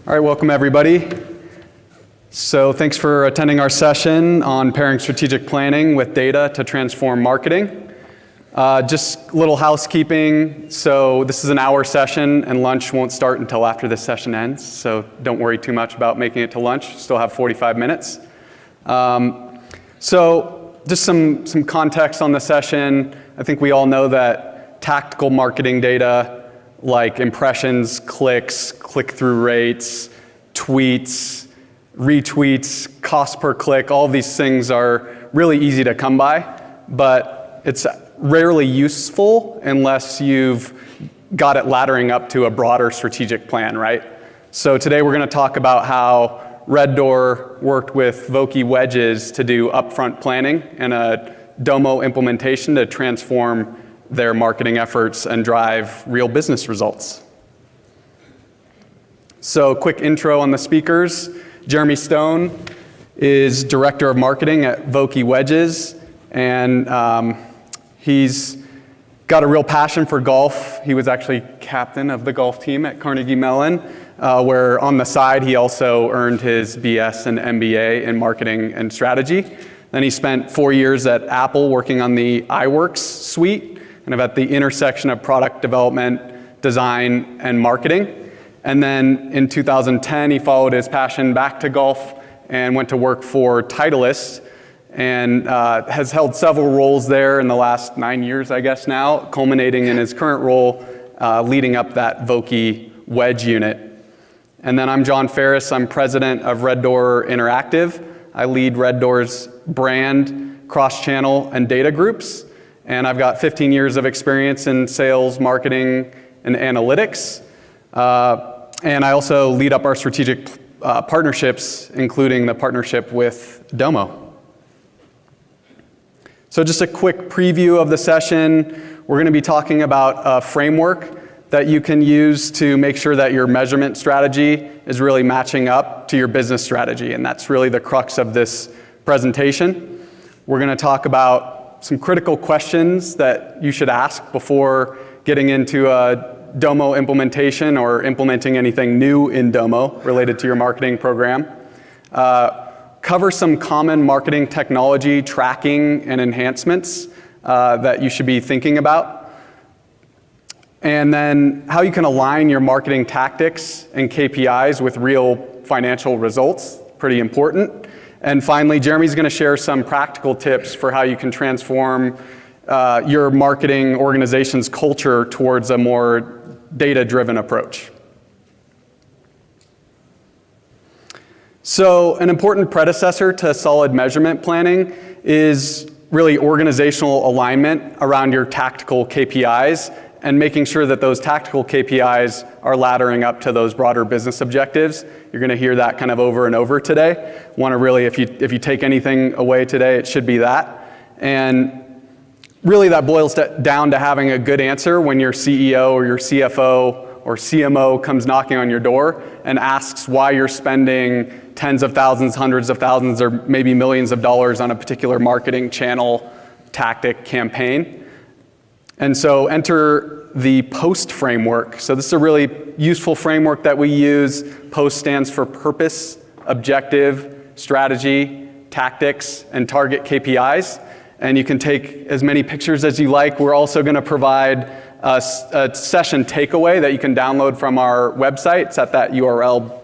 All right, welcome everybody. So thanks for attending our session on pairing strategic planning with data to transform marketing. Just a little housekeeping. So this is an hour session and lunch won't start until after this session ends. So don't worry too much about making it to lunch. Still have 45 minutes. So just some context on the session. I think we all know that tactical marketing data like impressions, clicks, click-through rates, tweets, retweets, cost per click, all of these things are really easy to come by, but it's rarely useful unless you've got it laddering up to a broader strategic plan, right? So today we're going to talk about how Red Door worked with Vokey Wedges to do upfront planning and a Domo implementation to transform their marketing efforts and drive real business results. So quick intro on the speakers. Jeremy Stone is Director of Marketing at Vokey Wedges, and he's got a real passion for golf. He was actually captain of the golf team at Carnegie Mellon, where on the side he also earned his BS and MBA in marketing and strategy. Then he spent 4 years at Apple working on the iWorks suite, kind of at the intersection of product development, design, and marketing. And then in 2010, he followed his passion back to golf and went to work for Titleist and has held several roles there in the last 9 years, I guess now, culminating in his current role leading up that Vokey Wedge unit. And then I'm John Faris. I'm president of Red Door Interactive. I lead Red Door's brand, cross-channel, and data groups. And I've got 15 years of experience in sales, marketing, and analytics. And I also lead up our strategic partnerships, including the partnership with Domo. So just a quick preview of the session. We're going to be talking about a framework that you can use to make sure that your measurement strategy is really matching up to your business strategy. And that's really the crux of this presentation. We're going to talk about some critical questions that you should ask before getting into a Domo implementation or implementing anything new in Domo related to your marketing program. Cover some common marketing technology tracking and enhancements that you should be thinking about. And then how you can align your marketing tactics and KPIs with real financial results, pretty important. And finally, Jeremy's going to share some practical tips for how you can transform your marketing organization's culture towards a more data-driven approach. So an important predecessor to solid measurement planning is really organizational alignment around your tactical KPIs and making sure that those tactical KPIs are laddering up to those broader business objectives. You're going to hear that kind of over and over today. Want to really, if you take anything away today, it should be that. And really that boils down to having a good answer when your CEO or your CFO or CMO comes knocking on your door and asks why you're spending tens of thousands, hundreds of thousands, or maybe millions of dollars on a particular marketing channel, tactic, campaign. And so enter the POST framework. So this is a really useful framework that we use. POST stands for purpose, objective, strategy, tactics, and target KPIs. And you can take as many pictures as you like. We're also going to provide a session takeaway that you can download from our website. It's at that URL,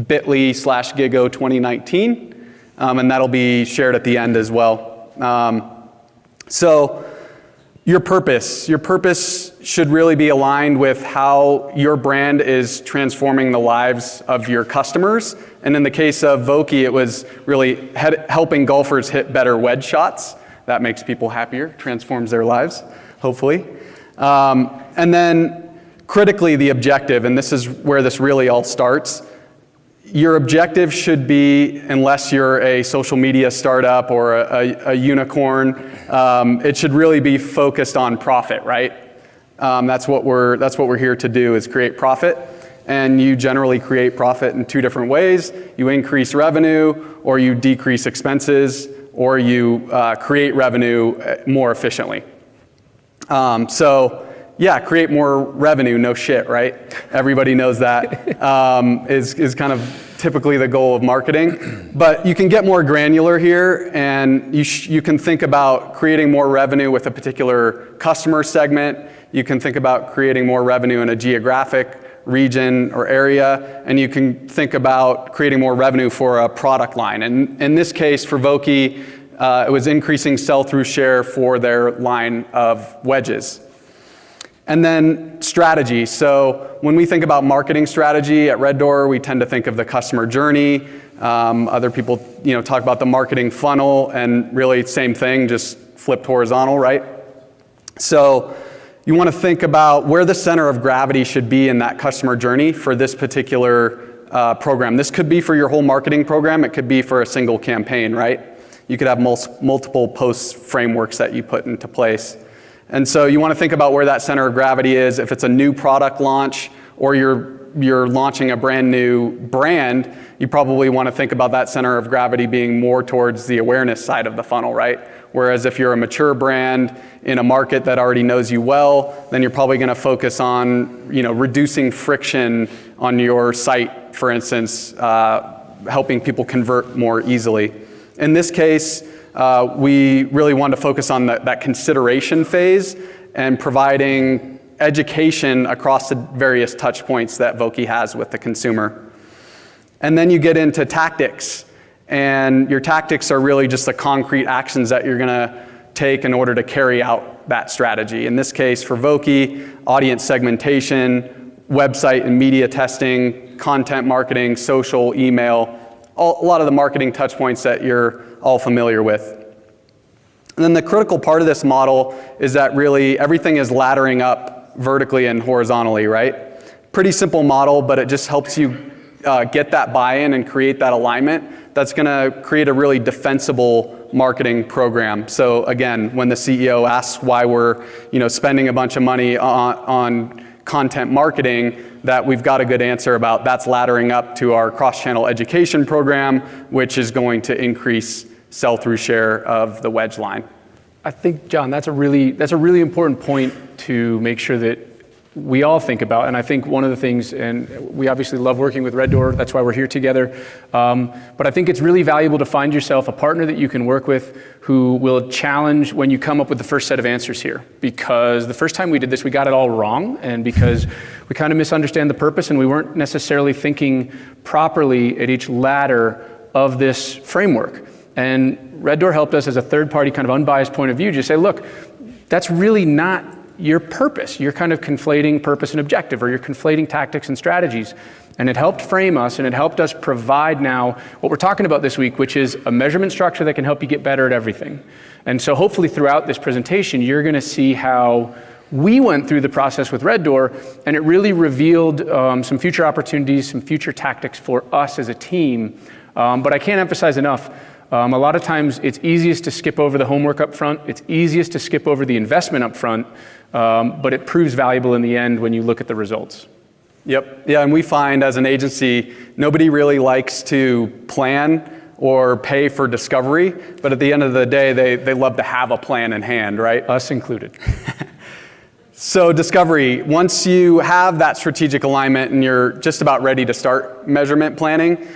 bit.ly/gigo2019. And that'll be shared at the end as well. So your purpose should really be aligned with how your brand is transforming the lives of your customers. And in the case of Vokey, it was really helping golfers hit better wedge shots. That makes people happier, transforms their lives, hopefully. And then critically, the objective, and this is where this really all starts. Your objective should be, unless you're a social media startup or a unicorn, it should really be focused on profit, right? That's what we're here to do, is create profit. And you generally create profit in two different ways. You increase revenue, or you decrease expenses, or you create revenue more efficiently. So yeah, create more revenue, no shit, right? Everybody knows that is kind of typically the goal of marketing. But you can get more granular here, and you can think about creating more revenue with a particular customer segment. You can think about creating more revenue in a geographic region or area, and you can think about creating more revenue for a product line. And in this case, for Vokey, it was increasing sell-through share for their line of wedges. And then strategy. So when we think about marketing strategy at Red Door, we tend to think of the customer journey. Other people, talk about the marketing funnel, and really same thing, just flipped horizontal, right? So you want to think about where the center of gravity should be in that customer journey for this particular program. This could be for your whole marketing program. It could be for a single campaign, right? You could have multiple post frameworks that you put into place. And so you want to think about where that center of gravity is. If it's a new product launch or you're launching a brand new brand, you probably want to think about that center of gravity being more towards the awareness side of the funnel, right? Whereas if you're a mature brand in a market that already knows you well, then you're probably going to focus on, reducing friction on your site, for instance, helping people convert more easily. In this case, we really wanted to focus on that consideration phase and providing education across the various touch points that Vokey has with the consumer. And then you get into tactics. And your tactics are really just the concrete actions that you're going to take in order to carry out that strategy. In this case, for Vokey, audience segmentation, website and media testing, content marketing, social, email, a lot of the marketing touch points that you're all familiar with. And then the critical part of this model is that really everything is laddering up vertically and horizontally, right? Pretty simple model, but it just helps you get that buy-in and create that alignment that's going to create a really defensible marketing program. So again, when the CEO asks why we're spending a bunch of money on content marketing, that we've got a good answer about really laddering up to our cross-channel education program, which is going to increase sell-through share of the wedge line. I think, John, that's a really important point to make sure that we all think about. And I think one of the things, and we obviously love working with Red Door, that's why we're here together. But I think it's really valuable to find yourself a partner that you can work with who will challenge when you come up with the first set of answers here. Because the first time we did this, we got it all wrong. And because we kind of misunderstand the purpose and we weren't necessarily thinking properly at each ladder of this framework. And Red Door helped us as a third-party kind of unbiased point of view, just say, look, that's really not your purpose. You're kind of conflating purpose and objective, or you're conflating tactics and strategies. And it helped frame us, and it helped us provide now what we're talking about this week, which is a measurement structure that can help you get better at everything. And so hopefully throughout this presentation, you're going to see how we went through the process with Red Door, and it really revealed some future opportunities, some future tactics for us as a team. But I can't emphasize enough, a lot of times it's easiest to skip over the homework up front. It's easiest to skip over the investment up front, but it proves valuable in the end when you look at the results. Yep. Yeah, and we find as an agency, nobody really likes to plan or pay for discovery, but at the end of the day, they love to have a plan in hand, right? Us included. So discovery, once you have that strategic alignment and you're just about ready to start measurement planning,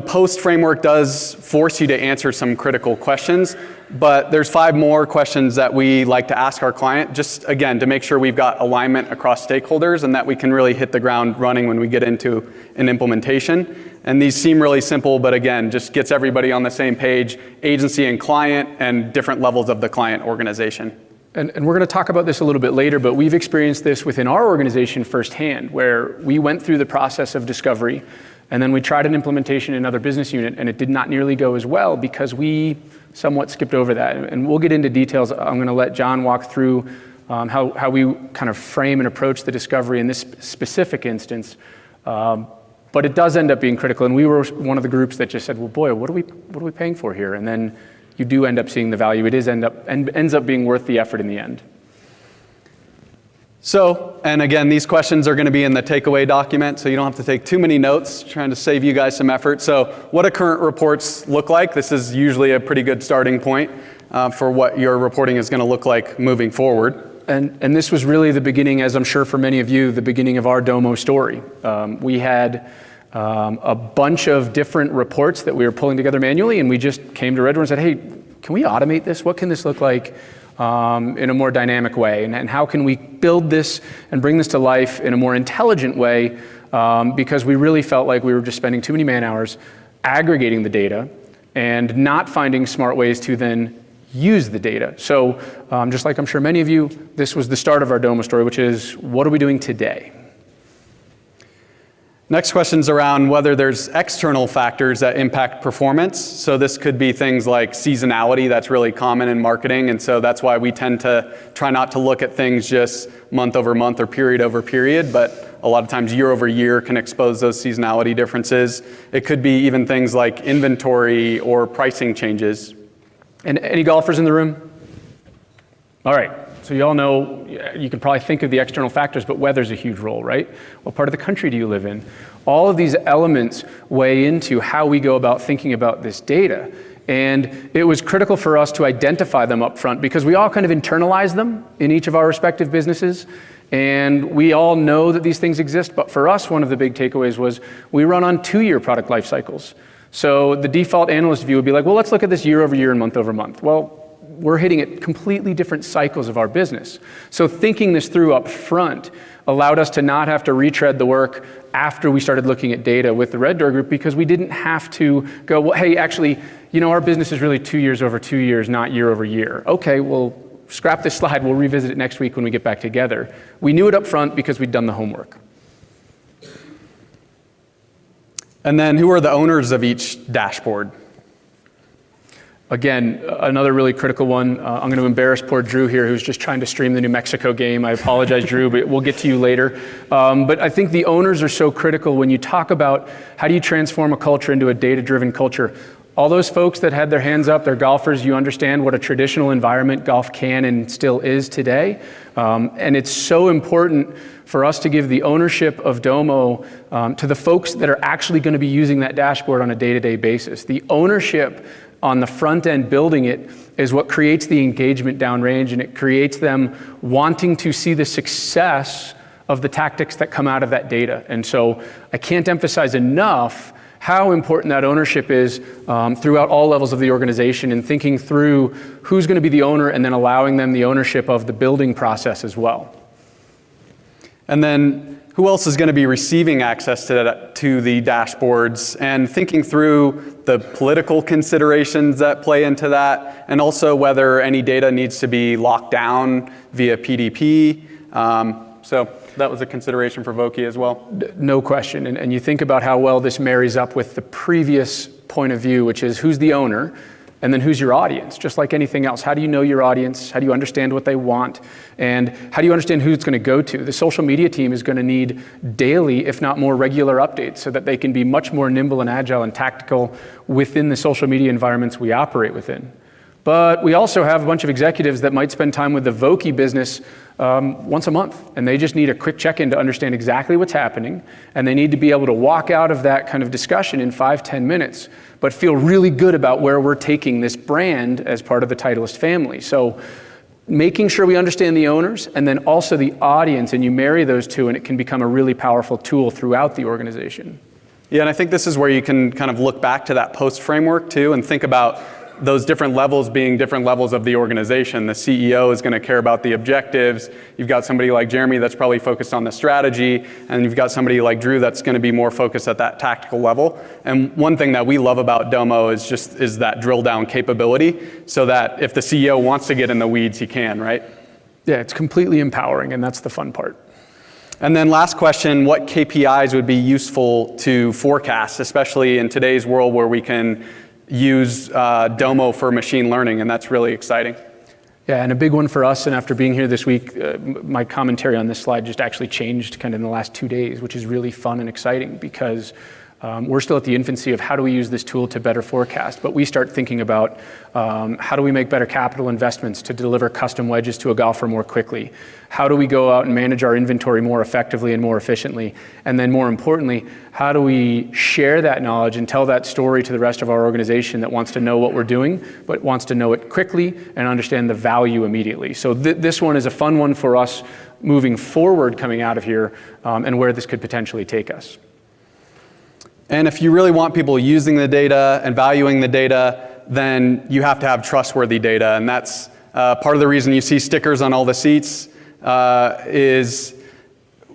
post framework does force you to answer some critical questions, but there's 5 more questions that we like to ask our client, just again, to make sure we've got alignment across stakeholders and that we can really hit the ground running when we get into an implementation. And these seem really simple, but again, just gets everybody on the same page, agency and client, and different levels of the client organization. And we're going to talk about this a little bit later, but we've experienced this within our organization firsthand, where we went through the process of discovery, and then we tried an implementation in another business unit, and it did not nearly go as well because we somewhat skipped over that. And we'll get into details. I'm going to let John walk through how we kind of frame and approach the discovery in this specific instance. But it does end up being critical, and we were one of the groups that just said, well, boy, what are we paying for here? And then you do end up seeing the value. It ends up being worth the effort in the end. So, and again, these questions are going to be in the takeaway document, so you don't have to take too many notes, trying to save you guys some effort. So what do current reports look like? This is usually a pretty good starting point for what your reporting is going to look like moving forward. and this was really the beginning, as I'm sure for many of you, the beginning of our Domo story. We had a bunch of different reports that we were pulling together manually, and we just came to Red Door and said, hey, can we automate this? What can this look like in a more dynamic way? And how can we build this and bring this to life in a more intelligent way? Because we really felt like we were just spending too many man hours aggregating the data and not finding smart ways to then use the data. So just like I'm sure many of you, this was the start of our Domo story, which is, what are we doing today? Next question's around whether there's external factors that impact performance. So this could be things like seasonality. That's really common in marketing, and so that's why we tend to try not to look at things just month over month or period over period, but a lot of times year over year can expose those seasonality differences. It could be even things like inventory or pricing changes. And any golfers in the room? All right. So you all know, you can probably think of the external factors, but weather's a huge role, right? What part of the country do you live in? All of these elements weigh into how we go about thinking about this data. And it was critical for us to identify them up front because we all kind of internalize them in each of our respective businesses. And we all know that these things exist, but for us, one of the big takeaways was we run on 2-year product life cycles. So the default analyst view would be like, well, let's look at this year over year and month over month. Well, we're hitting at completely different cycles of our business. So thinking this through up front allowed us to not have to retread the work after we started looking at data with the Red Door group because we didn't have to go, well, hey, actually, our business is really 2 years over 2 years, not year over year. Okay, well, scrap this slide. We'll revisit it next week when we get back together. We knew it up front because we'd done the homework. And then who are the owners of each dashboard? Again, another really critical one. I'm going to embarrass poor Drew here, who's just trying to stream the New Mexico game. I apologize, Drew, but we'll get to you later. But I think the owners are so critical when you talk about how do you transform a culture into a data-driven culture. All those folks that had their hands up, they're golfers, you understand what a traditional environment golf can and still is today. And it's so important for us to give the ownership of Domo to the folks that are actually going to be using that dashboard on a day-to-day basis. The ownership on the front end building it is what creates the engagement downrange, and it creates them wanting to see the success of the tactics that come out of that data. And so I can't emphasize enough how important that ownership is throughout all levels of the organization and thinking through who's going to be the owner and then allowing them the ownership of the building process as well. And then who else is going to be receiving access to the dashboards, and thinking through the political considerations that play into that, and also whether any data needs to be locked down via PDP. So that was a consideration for Vokey as well. No question. And you think about how well this marries up with the previous point of view, which is who's the owner, and then who's your audience? Just like anything else, how do you know your audience? How do you understand what they want? And how do you understand who it's going to go to? The social media team is going to need daily, if not more regular updates so that they can be much more nimble and agile and tactical within the social media environments we operate within. But we also have a bunch of executives that might spend time with the Vokey business once a month, and they just need a quick check-in to understand exactly what's happening, and they need to be able to walk out of that kind of discussion in 5-10 minutes, but feel really good about where we're taking this brand as part of the Titleist family. So making sure we understand the owners and then also the audience, and you marry those two, and it can become a really powerful tool throughout the organization. Yeah, and I think this is where you can kind of look back to that post framework too and think about those different levels being different levels of the organization. The CEO is going to care about the objectives. You've got somebody like Jeremy that's probably focused on the strategy, and you've got somebody like Drew that's going to be more focused at that tactical level. And one thing that we love about Domo is that drill down capability, so that if the CEO wants to get in the weeds, he can, right? Yeah, it's completely empowering, and that's the fun part. And then last question, what KPIs would be useful to forecast, especially in today's world where we can use Domo for machine learning, and that's really exciting. Yeah, and a big one for us, and after being here this week, my commentary on this slide just actually changed kind of in the last 2 days, which is really fun and exciting because We're still at the infancy of how do we use this tool to better forecast, but we start thinking about how do we make better capital investments to deliver custom wedges to a golfer more quickly? How do we go out and manage our inventory more effectively and more efficiently? And then more importantly, how do we share that knowledge and tell that story to the rest of our organization that wants to know what we're doing, but wants to know it quickly and understand the value immediately? So this one is a fun one for us moving forward coming out of here, and where this could potentially take us. And if you really want people using the data and valuing the data, then you have to have trustworthy data. And that's part of the reason you see stickers on all the seats is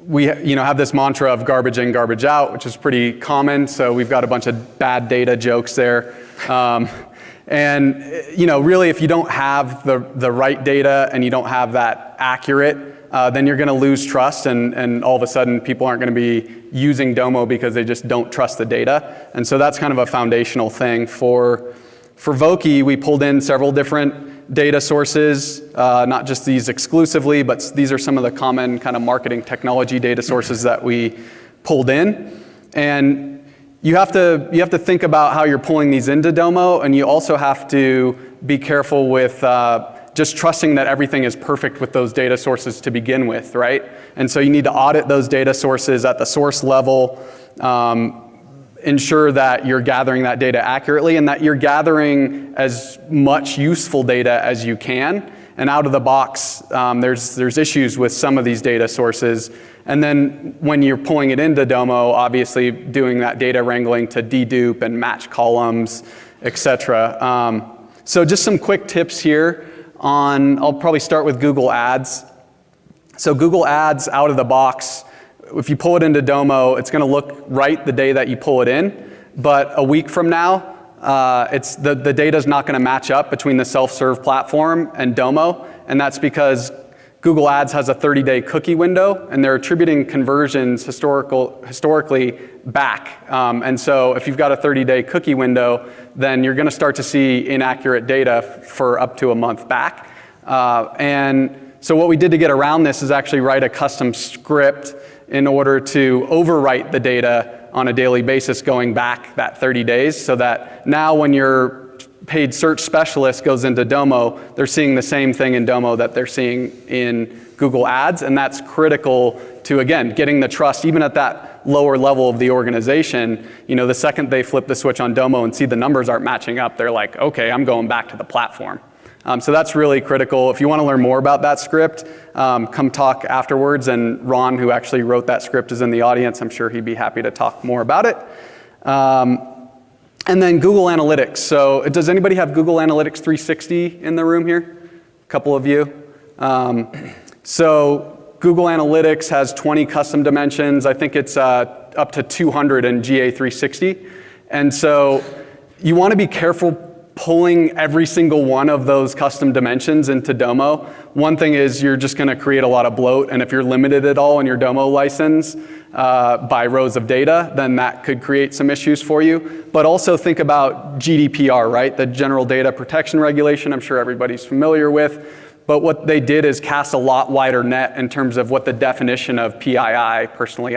we have this mantra of garbage in, garbage out, which is pretty common. So we've got a bunch of bad data jokes there. And really, if you don't have the right data and you don't have that accurate, then you're going to lose trust, and all of a sudden people aren't going to be using Domo because they just don't trust the data. And so that's kind of a foundational thing. For Vokey, we pulled in several different data sources, not just these exclusively, but these are some of the common kind of marketing technology data sources that we pulled in. And you have to think about how you're pulling these into Domo, and you also have to be careful with just trusting that everything is perfect with those data sources to begin with, right? And so you need to audit those data sources at the source level, ensure that you're gathering that data accurately and that you're gathering as much useful data as you can. And out of the box, there's issues with some of these data sources. And then when you're pulling it into Domo, obviously doing that data wrangling to dedupe and match columns, et cetera. So just some quick tips here. I'll probably start with Google Ads. So Google Ads out of the box, if you pull it into Domo, it's going to look right the day that you pull it in. But a week from now, the data is not going to match up between the self-serve platform and Domo. And that's because Google Ads has a 30-day cookie window, and they're attributing conversions historically back. And so if you've got a 30-day cookie window, then you're going to start to see inaccurate data for up to a month back. And so what we did to get around this is actually write a custom script in order to overwrite the data on a daily basis going back that 30 days, so that now when your paid search specialist goes into Domo, they're seeing the same thing in Domo that they're seeing in Google Ads, and that's critical to, again, getting the trust, even at that lower level of the organization. The second they flip the switch on Domo and see the numbers aren't matching up, they're like, okay, I'm going back to the platform. So that's really critical. If you want to learn more about that script, come talk afterwards, and Ron, who actually wrote that script, is in the audience. I'm sure he'd be happy to talk more about it. And then Google Analytics. So does anybody have Google Analytics 360 in the room here? A couple of you. So Google Analytics has 20 custom dimensions. I think it's up to 200 in GA360. And so you want to be careful pulling every single one of those custom dimensions into Domo. One thing is you're just going to create a lot of bloat, and if you're limited at all in your Domo license by rows of data, then that could create some issues for you. But also think about GDPR, right? The General Data Protection Regulation, I'm sure everybody's familiar with. But what they did is cast a lot wider net in terms of what the definition of PII, personally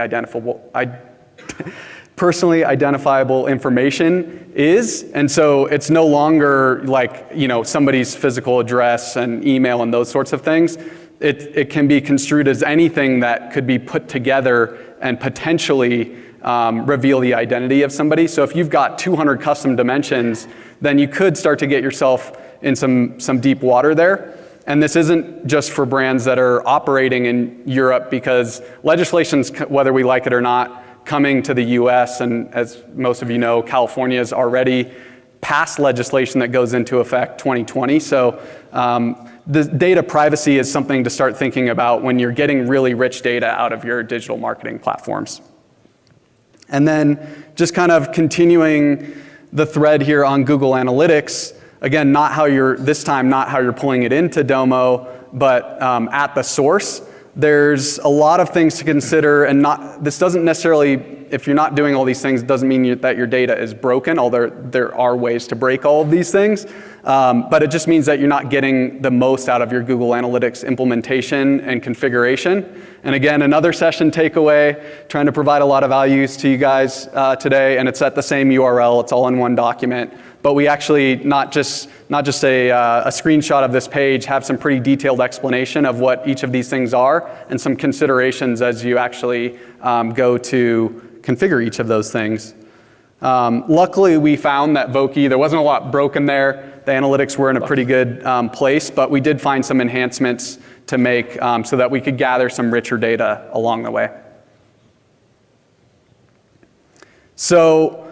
identifiable information, is. And so it's no longer like, somebody's physical address and email and those sorts of things. It can be construed as anything that could be put together and potentially reveal the identity of somebody. So if you've got 200 custom dimensions, then you could start to get yourself in some deep water there. And this isn't just for brands that are operating in Europe, because legislation's, whether we like it or not, coming to the US, and as most of you know, California has already passed legislation that goes into effect 2020. So the data privacy is something to start thinking about when you're getting really rich data out of your digital marketing platforms. And then just kind of continuing the thread here on Google Analytics, again, not how you're pulling it into Domo, but at the source. There's a lot of things to consider, and this doesn't necessarily if you're not doing all these things, it doesn't mean that your data is broken, although there are ways to break all of these things. But it just means that you're not getting the most out of your Google Analytics implementation and configuration. And again, another session takeaway, trying to provide a lot of values to you guys today, and it's at the same URL, it's all in one document. But we actually, not just a screenshot of this page, have some pretty detailed explanation of what each of these things are and some considerations as you actually go to configure each of those things. Luckily, we found that Vokey, there wasn't a lot broken there. The analytics were in a pretty good place, but we did find some enhancements to make so that we could gather some richer data along the way. So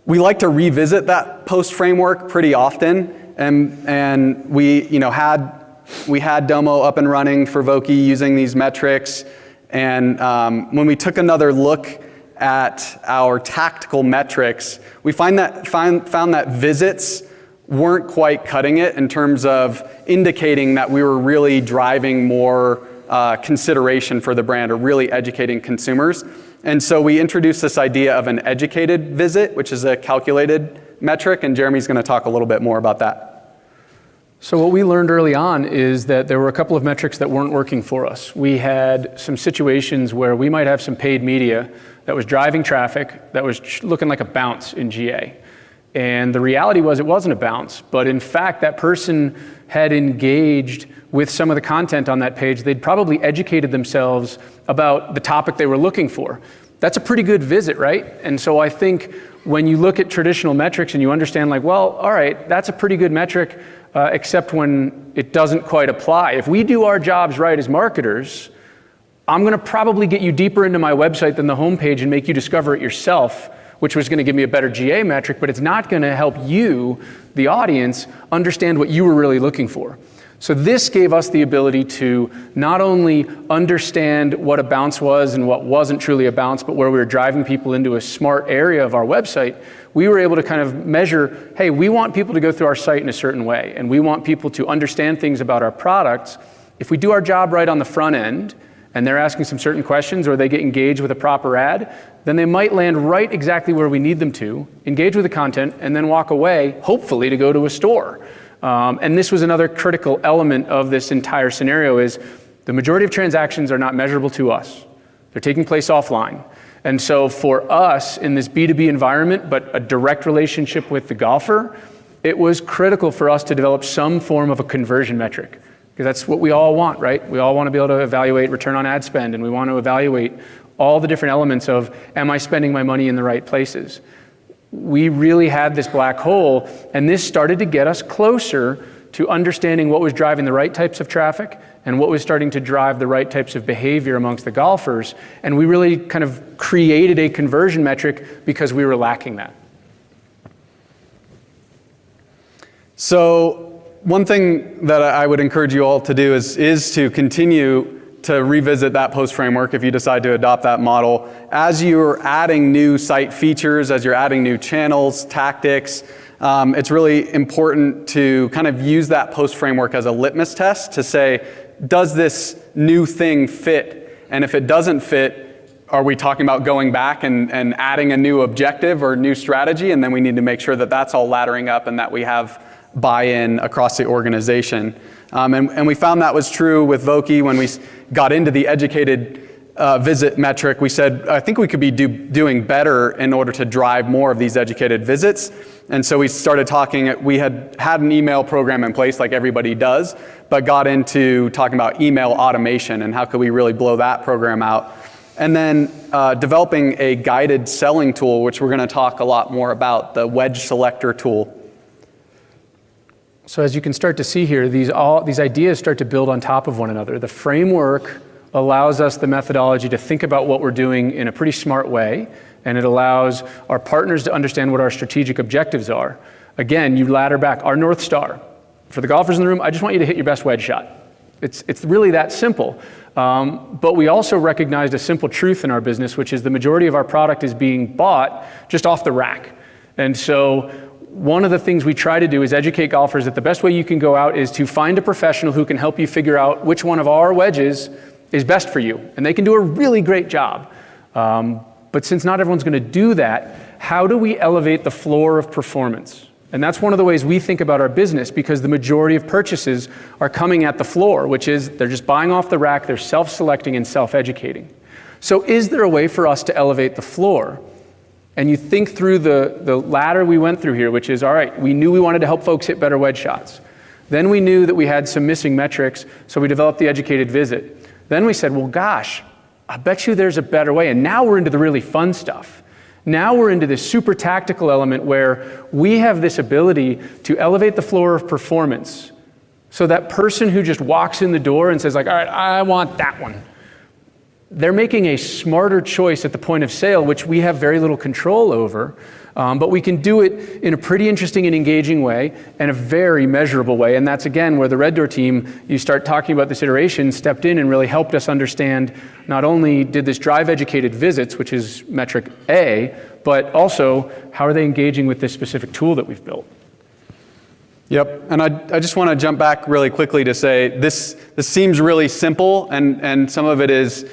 we like to revisit that post framework pretty often, and we had Domo up and running for Vokey using these metrics, and when we took another look at our tactical metrics, we found that visits weren't quite cutting it in terms of indicating that we were really driving more consideration for the brand or really educating consumers. And so we introduced this idea of an educated visit, which is a calculated metric, and Jeremy's going to talk a little bit more about that. So what we learned early on is that there were a couple of metrics that weren't working for us. We had some situations where we might have some paid media that was driving traffic that was looking like a bounce in GA. And the reality was it wasn't a bounce, but in fact that person had engaged with some of the content on that page. They'd probably educated themselves about the topic they were looking for. That's a pretty good visit, right? And so I think when you look at traditional metrics and you understand like, well, all right, that's a pretty good metric, except when it doesn't quite apply. If we do our jobs right as marketers, I'm gonna probably get you deeper into my website than the homepage and make you discover it yourself, which was going to give me a better GA metric, but it's not going to help you, the audience, understand what you were really looking for. So this gave us the ability to not only understand what a bounce was and what wasn't truly a bounce, but where we were driving people into a smart area of our website, we were able to kind of measure, hey, we want people to go through our site in a certain way, and we want people to understand things about our products. If we do our job right on the front end, and they're asking some certain questions or they get engaged with a proper ad, then they might land right exactly where we need them to, engage with the content, and then walk away, hopefully, to go to a store. And this was another critical element of this entire scenario is the majority of transactions are not measurable to us. They're taking place offline. And so for us in this B2B environment, but a direct relationship with the golfer, it was critical for us to develop some form of a conversion metric. Because that's what we all want, right? We all want to be able to evaluate return on ad spend, and we want to evaluate all the different elements of, am I spending my money in the right places? We really had this black hole, and this started to get us closer to understanding what was driving the right types of traffic and what was starting to drive the right types of behavior amongst the golfers. And we really kind of created a conversion metric because we were lacking that. So one thing that I would encourage you all to do is to continue to revisit that post framework if you decide to adopt that model. As you're adding new site features, as you're adding new channels, tactics, it's really important to kind of use that post framework as a litmus test to say, does this new thing fit? And if it doesn't fit, are we talking about going back and adding a new objective or new strategy? And then we need to make sure that that's all laddering up and that we have buy-in across the organization. And we found that was true with Vokey when we got into the educated visit metric. We said, I think we could be doing better in order to drive more of these educated visits. And so we started talking, we had an email program in place like everybody does, but got into talking about email automation and how could we really blow that program out. And then developing a guided selling tool, which we're going to talk a lot more about, the Wedge Selector tool. So as you can start to see here, these ideas start to build on top of one another. The framework allows us the methodology to think about what we're doing in a pretty smart way, and it allows our partners to understand what our strategic objectives are. Again, you ladder back our North Star. For the golfers in the room, I just want you to hit your best wedge shot. It's really that simple. But we also recognized a simple truth in our business, which is the majority of our product is being bought just off the rack. And so one of the things we try to do is educate golfers that the best way you can go out is to find a professional who can help you figure out which one of our wedges is best for you. And they can do a really great job. But since not everyone's going to do that, how do we elevate the floor of performance? And that's one of the ways we think about our business, because the majority of purchases are coming at the floor, which is they're just buying off the rack, they're self-selecting and self-educating. So is there a way for us to elevate the floor? And you think through the ladder we went through here, which is, all right, we knew we wanted to help folks hit better wedge shots. Then we knew that we had some missing metrics, so we developed the educated visit. Then we said, well, gosh, I bet you there's a better way. And now we're into the really fun stuff. Now we're into this super tactical element where we have this ability to elevate the floor of performance. So that person who just walks in the door and says like, all right, I want that one. They're making a smarter choice at the point of sale, which we have very little control over, but we can do it in a pretty interesting and engaging way and a very measurable way. And that's, again, where the Red Door team, you start talking about this iteration, stepped in and really helped us understand not only did this drive educated visits, which is metric A, but also how are they engaging with this specific tool that we've built. Yep, and I just want to jump back really quickly to say this seems really simple, and some of it is,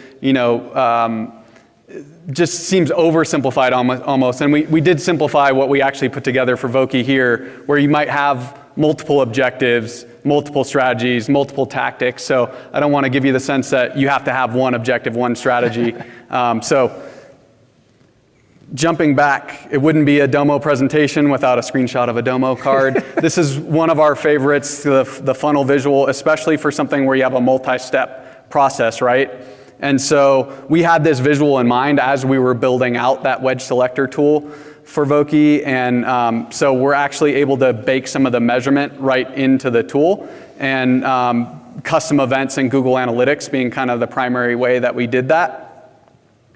just seems oversimplified almost. And we did simplify what we actually put together for Vokey here, where you might have multiple objectives, multiple strategies, multiple tactics. So I don't want to give you the sense that you have to have one objective, one strategy. So jumping back, it wouldn't be a Domo presentation without a screenshot of a Domo card. This is one of our favorites, the funnel visual, especially for something where you have a multi-step process, right? And so we had this visual in mind as we were building out that wedge selector tool for Vokey, and so we're actually able to bake some of the measurement right into the tool, and custom events and Google Analytics being kind of the primary way that we did that.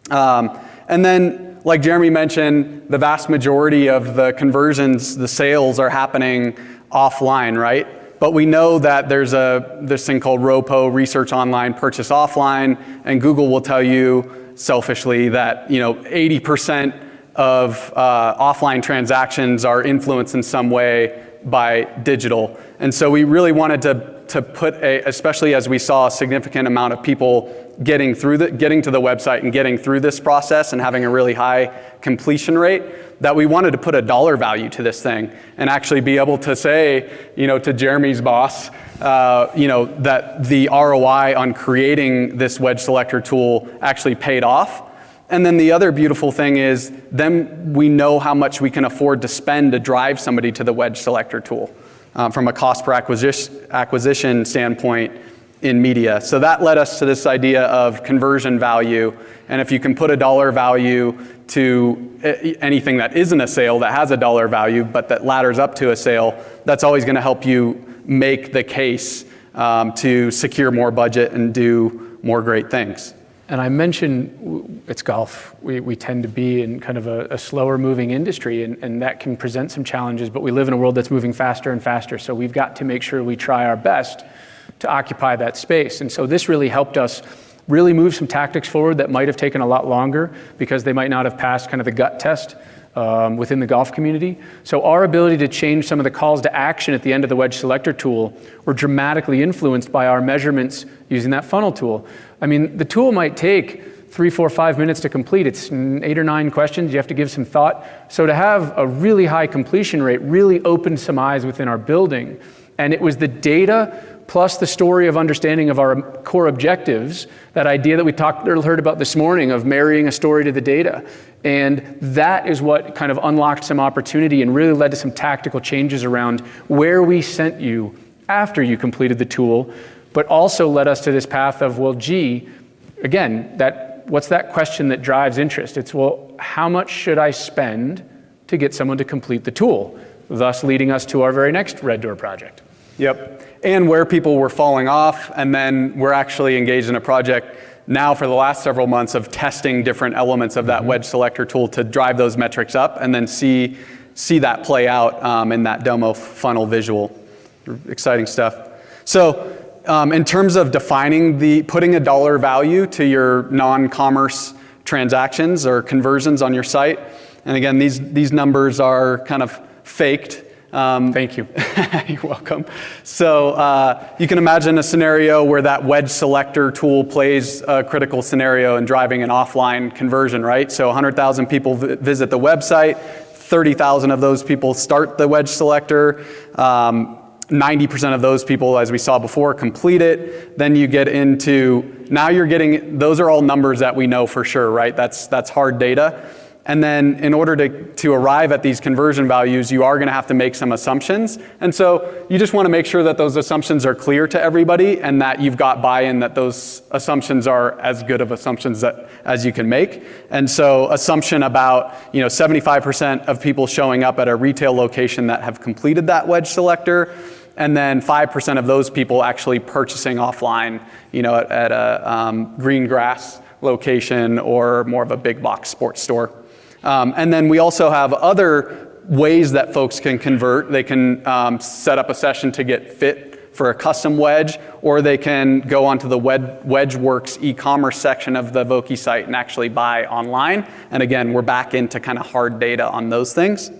And then, like Jeremy mentioned, the vast majority of the conversions, the sales are happening offline, right? But we know that there's this thing called ROPO, research online, purchase offline, and Google will tell you selfishly that 80% of offline transactions are influenced in some way by digital. And so we really wanted to put especially as we saw a significant amount of people getting to the website and getting through this process and having a really high completion rate, that we wanted to put a dollar value to this thing and actually be able to say, to Jeremy's boss, that the ROI on creating this wedge selector tool actually paid off. And then the other beautiful thing is then we know how much we can afford to spend to drive somebody to the wedge selector tool from a cost per acquisition standpoint in media. So that led us to this idea of conversion value. And if you can put a dollar value to anything that isn't a sale that has a dollar value, but that ladders up to a sale, that's always going to help you make the case to secure more budget and do more great things. And I mentioned it's golf. We tend to be in kind of a slower moving industry, and that can present some challenges, but we live in a world that's moving faster and faster. So we've got to make sure we try our best to occupy that space. And so this really helped us really move some tactics forward that might have taken a lot longer because they might not have passed kind of the gut test within the golf community. So our ability to change some of the calls to action at the end of the wedge selector tool were dramatically influenced by our measurements using that funnel tool. I mean, the tool might take 3, 4, 5 minutes to complete. It's 8 or 9 questions. You have to give some thought. So to have a really high completion rate really opened some eyes within our building. And it was the data plus the story of understanding of our core objectives, that idea that we heard about this morning of marrying a story to the data. And that is what kind of unlocked some opportunity and really led to some tactical changes around where we sent you after you completed the tool, but also led us to this path of, well, gee, again, what's that question that drives interest? It's, well, how much should I spend to get someone to complete the tool? Thus leading us to our very next Red Door project. Yep, and where people were falling off, and then we're actually engaged in a project now for the last several months of testing different elements of that wedge selector tool to drive those metrics up and then see that play out in that Domo funnel visual. Exciting stuff. So in terms of defining putting a dollar value to your non-commerce transactions or conversions on your site, and again, these numbers are kind of faked Thank you. You're welcome. So you can imagine a scenario where that wedge selector tool plays a critical scenario in driving an offline conversion, right? So 100,000 people visit the website, 30,000 of those people start the wedge selector, 90% of those people, as we saw before, complete it. Then you get into, now you're getting, those are all numbers that we know for sure, right? That's hard data. And then in order to arrive at these conversion values, you are gonna have to make some assumptions. And so you just wanna make sure that those assumptions are clear to everybody and that you've got buy-in that those assumptions are as good of assumptions as you can make. And so assumption about 75% of people showing up at a retail location that have completed that wedge selector, and then 5% of those people actually purchasing offline, at a green grass location or more of a big box sports store. And then we also have other ways that folks can convert. They can set up a session to get fit for a custom wedge, or they can go onto the WedgeWorks e-commerce section of the Vokey site and actually buy online. And again, we're back into kind of hard data on those things.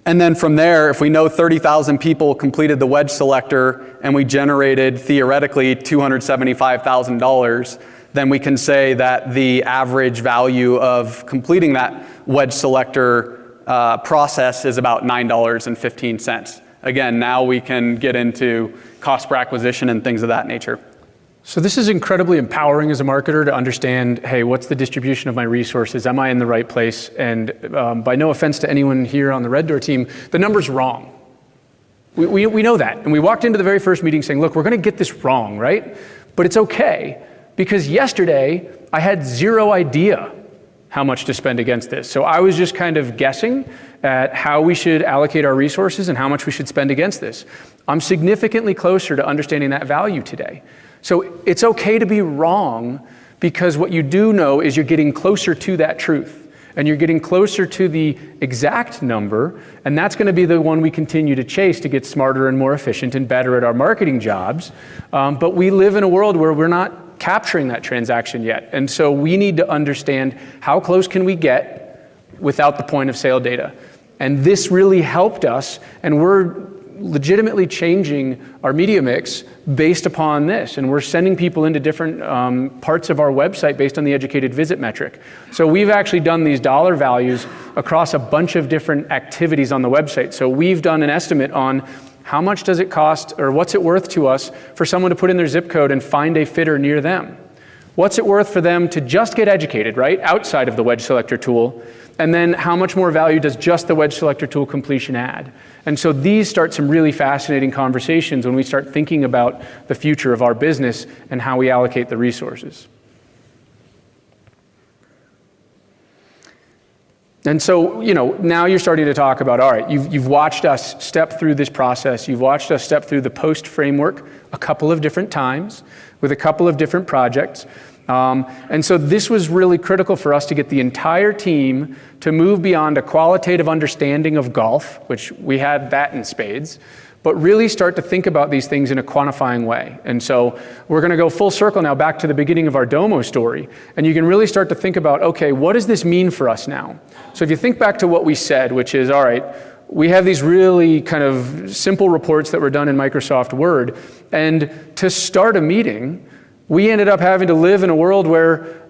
And then from there, if we know 30,000 people completed the wedge selector and we generated theoretically $275,000, then we can say that the average value of completing that wedge selector process is about $9.15. Again, now we can get into cost per acquisition and things of that nature. So this is incredibly empowering as a marketer to understand, hey, what's the distribution of my resources? Am I in the right place? And by no offense to anyone here on the Red Door team, the number's wrong. We know that. And we walked into the very first meeting saying, look, we're gonna get this wrong, right? But it's okay, because yesterday I had zero idea how much to spend against this. So I was just kind of guessing at how we should allocate our resources and how much we should spend against this. I'm significantly closer to understanding that value today. So it's okay to be wrong, because what you do know is you're getting closer to that truth and you're getting closer to the exact number, and that's going to be the one we continue to chase to get smarter and more efficient and better at our marketing jobs. But we live in a world where we're not capturing that transaction yet, and so we need to understand how close can we get without the point of sale data. And this really helped us, and we're legitimately changing our media mix based upon this, and we're sending people into different parts of our website based on the educated visit metric. So we've actually done these dollar values across a bunch of different activities on the website. So we've done an estimate on how much does it cost, or what's it worth to us for someone to put in their zip code and find a fitter near them? What's it worth for them to just get educated, right, outside of the wedge selector tool? And then how much more value does just the wedge selector tool completion add? And so these start some really fascinating conversations when we start thinking about the future of our business and how we allocate the resources. And so, now you're starting to talk about, all right, you've watched us step through this process. You've watched us step through the post framework a couple of different times with a couple of different projects. And so this was really critical for us to get the entire team to move beyond a qualitative understanding of golf, which we had that in spades, but really start to think about these things in a quantifying way. And so we're going to go full circle now back to the beginning of our Domo story. And you can really start to think about, okay, what does this mean for us now? So if you think back to what we said, which is, all right, we have these really kind of simple reports that were done in Microsoft Word. And to start a meeting, we ended up having to live in a world where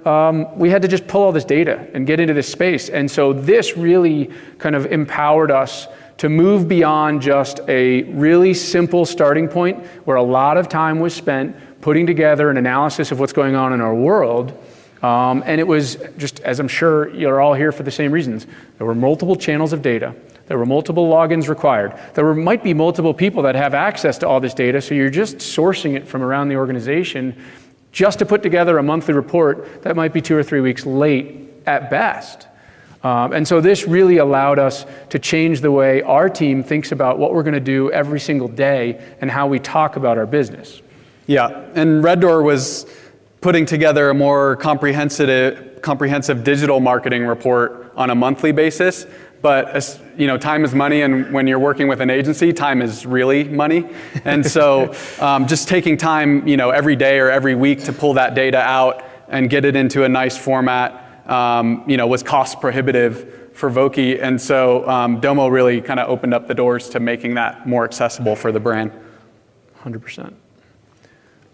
we had to just pull all this data and get into this space. And so this really kind of empowered us to move beyond just a really simple starting point where a lot of time was spent putting together an analysis of what's going on in our world. And it was just, as I'm sure you're all here for the same reasons, there were multiple channels of data. There were multiple logins required. There might be multiple people that have access to all this data, so you're just sourcing it from around the organization just to put together a monthly report that might be 2 or 3 weeks late at best. And so this really allowed us to change the way our team thinks about what we're going to do every single day and how we talk about our business. Yeah, and Red Door was putting together a more comprehensive digital marketing report on a monthly basis. But time is money, and when you're working with an agency, time is really money. And so just taking time, every day or every week to pull that data out and get it into a nice format, was cost prohibitive for Vokey. And so Domo really kind of opened up the doors to making that more accessible for the brand. 100%.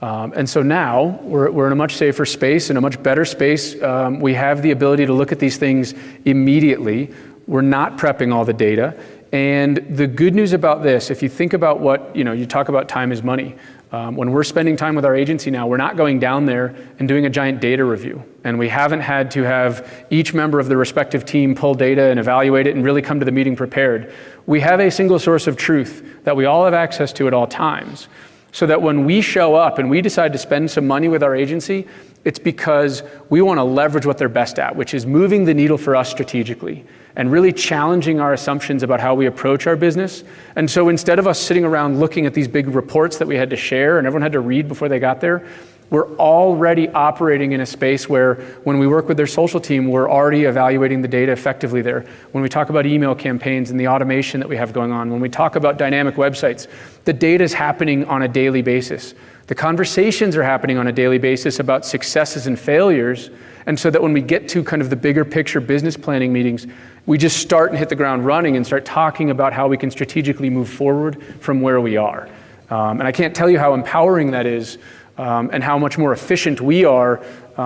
And so now we're in a much safer space, in a much better space. We have the ability to look at these things immediately. We're not prepping all the data. And the good news about this, if you think about what, you talk about time is money. When we're spending time with our agency now, we're not going down there and doing a giant data review. And we haven't had to have each member of the respective team pull data and evaluate it and really come to the meeting prepared. We have a single source of truth that we all have access to at all times. So that when we show up and we decide to spend some money with our agency, it's because we want to leverage what they're best at, which is moving the needle for us strategically and really challenging our assumptions about how we approach our business. And so instead of us sitting around looking at these big reports that we had to share and everyone had to read before they got there, we're already operating in a space where when we work with their social team, we're already evaluating the data effectively there. When we talk about email campaigns and the automation that we have going on, when we talk about dynamic websites, the data is happening on a daily basis. The conversations are happening on a daily basis about successes and failures. And so that when we get to kind of the bigger picture business planning meetings, we just start and hit the ground running and start talking about how we can strategically move forward from where we are. And I can't tell you how empowering that is and how much more efficient we are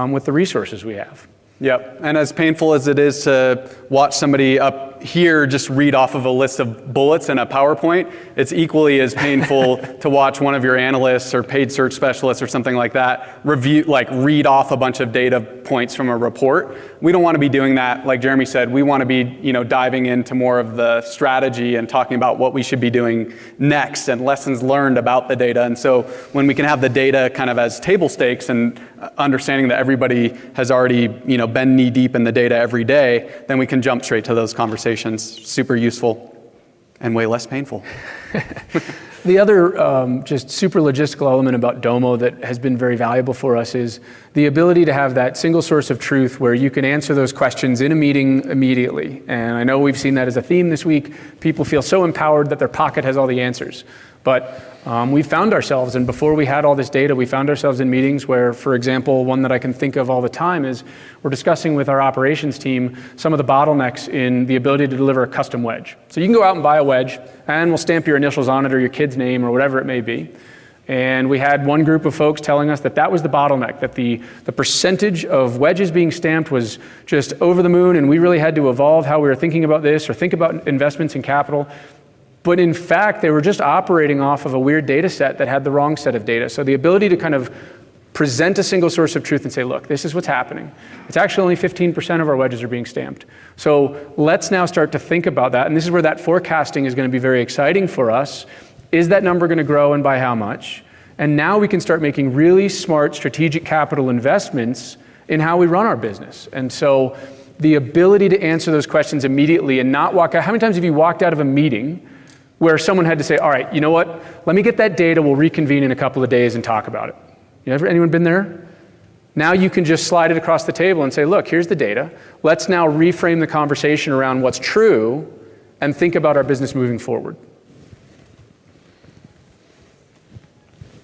with the resources we have. Yep, and as painful as it is to watch somebody up here just read off of a list of bullets in a PowerPoint, it's equally as painful to watch one of your analysts or paid search specialists or something like that read off a bunch of data points from a report. We don't want to be doing that. Like Jeremy said, we want to be diving into more of the strategy and talking about what we should be doing next and lessons learned about the data. And so when we can have the data kind of as table stakes and understanding that everybody has already been knee deep in the data every day, then we can jump straight to those conversations. Super useful and way less painful. The other just super logistical element about Domo that has been very valuable for us is the ability to have that single source of truth where you can answer those questions in a meeting immediately. And I know we've seen that as a theme this week. People feel so empowered that their pocket has all the answers. But we found ourselves, and before we had all this data, we found ourselves in meetings where, for example, one that I can think of all the time is we're discussing with our operations team some of the bottlenecks in the ability to deliver a custom wedge. So you can go out and buy a wedge, and we'll stamp your initials on it or your kid's name or whatever it may be. And we had one group of folks telling us that that was the bottleneck, that the percentage of wedges being stamped was just over the moon, and we really had to evolve how we were thinking about this or think about investments in capital. But in fact, they were just operating off of a weird data set that had the wrong set of data. So the ability to kind of present a single source of truth and say, look, this is what's happening. It's actually only 15% of our wedges are being stamped. So let's now start to think about that. And this is where that forecasting is going to be very exciting for us. Is that number going to grow and by how much? And now we can start making really smart strategic capital investments in how we run our business. And so the ability to answer those questions immediately and not walk out. How many times have you walked out of a meeting where someone had to say, all right, you know what? Let me get that data. We'll reconvene in a couple of days and talk about it. Anyone been there? Now you can just slide it across the table and say, look, here's the data. Let's now reframe the conversation around what's true and think about our business moving forward.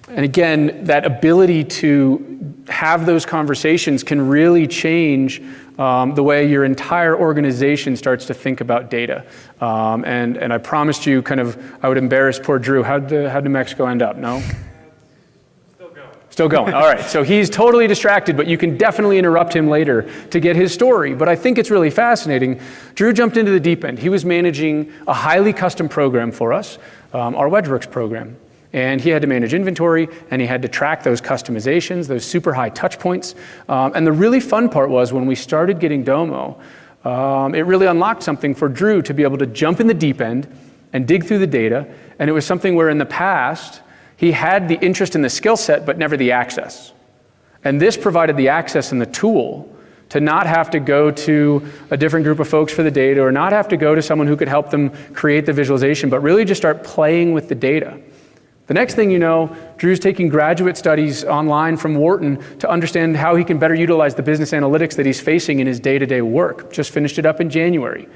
And again, that ability to have those conversations can really change the way your entire organization starts to think about data. And I promised you I would embarrass poor Drew. How'd New Mexico end up? No? Still going. All right. So he's totally distracted, but you can definitely interrupt him later to get his story. But I think it's really fascinating. Drew jumped into the deep end. He was managing a highly custom program for us, our WedgeWorks program. And he had to manage inventory, and he had to track those customizations, those super high touch points. And the really fun part was when we started getting Domo, it really unlocked something for Drew to be able to jump in the deep end and dig through the data. And it was something where in the past, he had the interest in the skill set, but never the access. And this provided the access and the tool to not have to go to a different group of folks for the data or not have to go to someone who could help them create the visualization, but really just start playing with the data. The next thing you know, Drew's taking graduate studies online from Wharton to understand how he can better utilize the business analytics that he's facing in his day-to-day work. Just finished it up in January.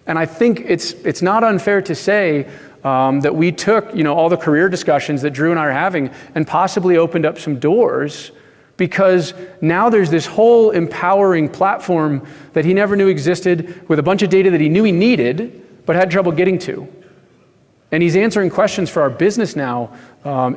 And I think it's not unfair to say that we took all the career discussions that Drew and I are having and possibly opened up some doors because now there's this whole empowering platform that he never knew existed with a bunch of data that he knew he needed but had trouble getting to. And he's answering questions for our business now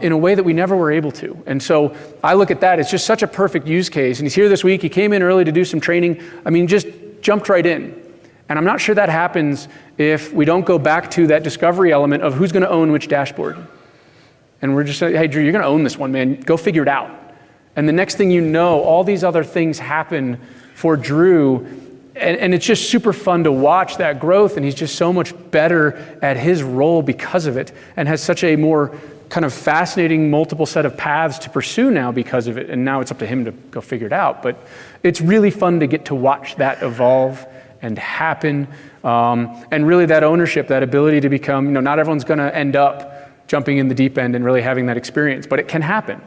in a way that we never were able to. And so I look at that, it's just such a perfect use case. And he's here this week, he came in early to do some training. I mean, just jumped right in. And I'm not sure that happens if we don't go back to that discovery element of who's gonna own which dashboard. And we're just saying, hey, Drew, you're gonna own this one, man. Go figure it out. And the next thing you know, all these other things happen for Drew. And it's just super fun to watch that growth. And he's just so much better at his role because of it, and has such a more kind of fascinating multiple set of paths to pursue now because of it. And now it's up to him to go figure it out. But it's really fun to get to watch that evolve and happen. And really that ownership, that ability to become, you know, not everyone's gonna end up jumping in the deep end and really having that experience, but it can happen.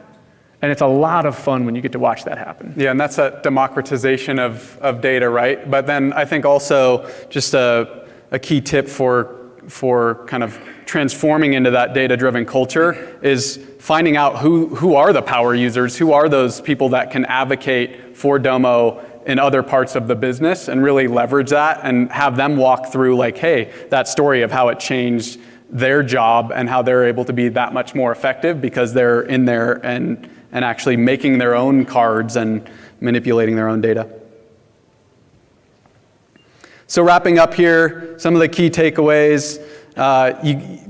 And it's a lot of fun when you get to watch that happen. Yeah, and that's a democratization of data, right? But then I think also just a key tip for kind of transforming into that data-driven culture is finding out who are the power users, who are those people that can advocate for Domo in other parts of the business, and really leverage that and have them walk through like, hey, that story of how it changed their job and how they're able to be that much more effective because they're in there and actually making their own cards and manipulating their own data. So wrapping up here, some of the key takeaways.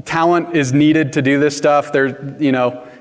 Talent is needed to do this stuff.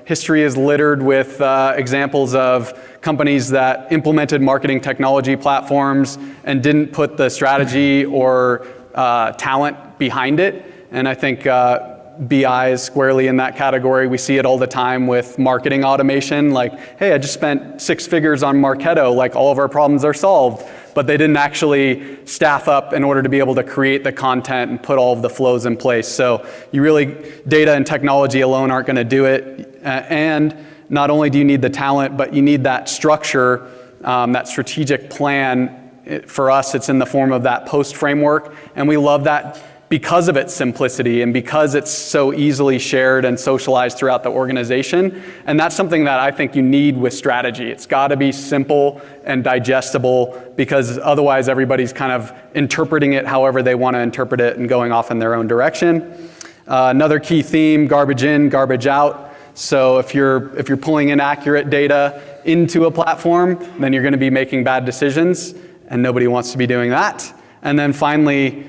History is littered with examples of companies that implemented marketing technology platforms and didn't put the strategy or talent behind it. And I think BI is squarely in that category. We see it all the time with marketing automation. Like, hey, I just spent 6 figures on Marketo, like all of our problems are solved. But they didn't actually staff up in order to be able to create the content and put all of the flows in place. So data and technology alone aren't gonna do it. And not only do you need the talent, but you need that structure, that strategic plan. For us, it's in the form of that post framework. And we love that because of its simplicity and because it's so easily shared and socialized throughout the organization. And that's something that I think you need with strategy. It's gotta be simple and digestible, because otherwise everybody's kind of interpreting it however they wanna interpret it and going off in their own direction. Another key theme, garbage in, garbage out. So if you're pulling inaccurate data into a platform, then you're gonna be making bad decisions, and nobody wants to be doing that. And then finally,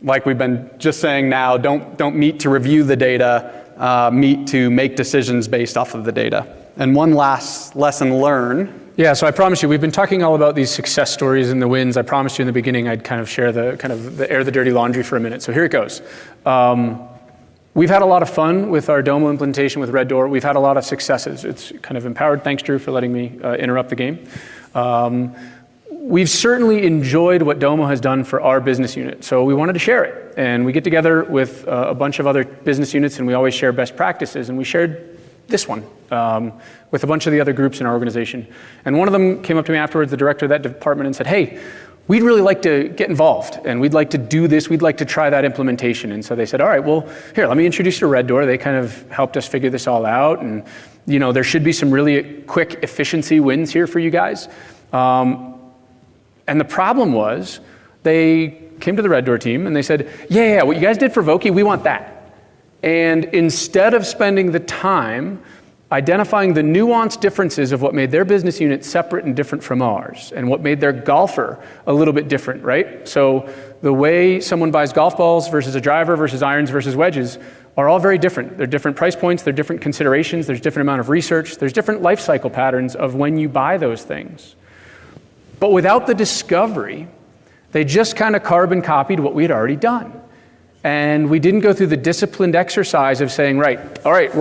like we've been just saying now, don't meet to review the data, meet to make decisions based off of the data. And one last lesson learned. Yeah, so I promise you, we've been talking all about these success stories and the wins. I promised you in the beginning I'd kind of share the air the dirty laundry for a minute. So here it goes. We've had a lot of fun with our Domo implementation with Red Door. We've had a lot of successes. It's kind of empowered. Thanks, Drew, for letting me interrupt the game. We've certainly enjoyed what Domo has done for our business unit, so we wanted to share it. And we get together with a bunch of other business units, and we always share best practices, and we shared this one with a bunch of the other groups in our organization. And one of them came up to me afterwards, the director of that department, and said, hey, we'd really like to get involved, and we'd like to do this, we'd like to try that implementation. And so they said, all right, well, here, let me introduce you to Red Door. They kind of helped us figure this all out, and there should be some really quick efficiency wins here for you guys. And the problem was, they came to the Red Door team and they said, yeah, what you guys did for Vokey, we want that. And instead of spending the time identifying the nuanced differences of what made their business unit separate and different from ours, and what made their golfer a little bit different, right? So the way someone buys golf balls versus a driver versus irons versus wedges are all very different. They're different price points, they're different considerations, there's different amount of research, there's different life cycle patterns of when you buy those things. But without the discovery, they just kind of carbon copied what we had already done. And we didn't go through the disciplined exercise of saying, right, all right,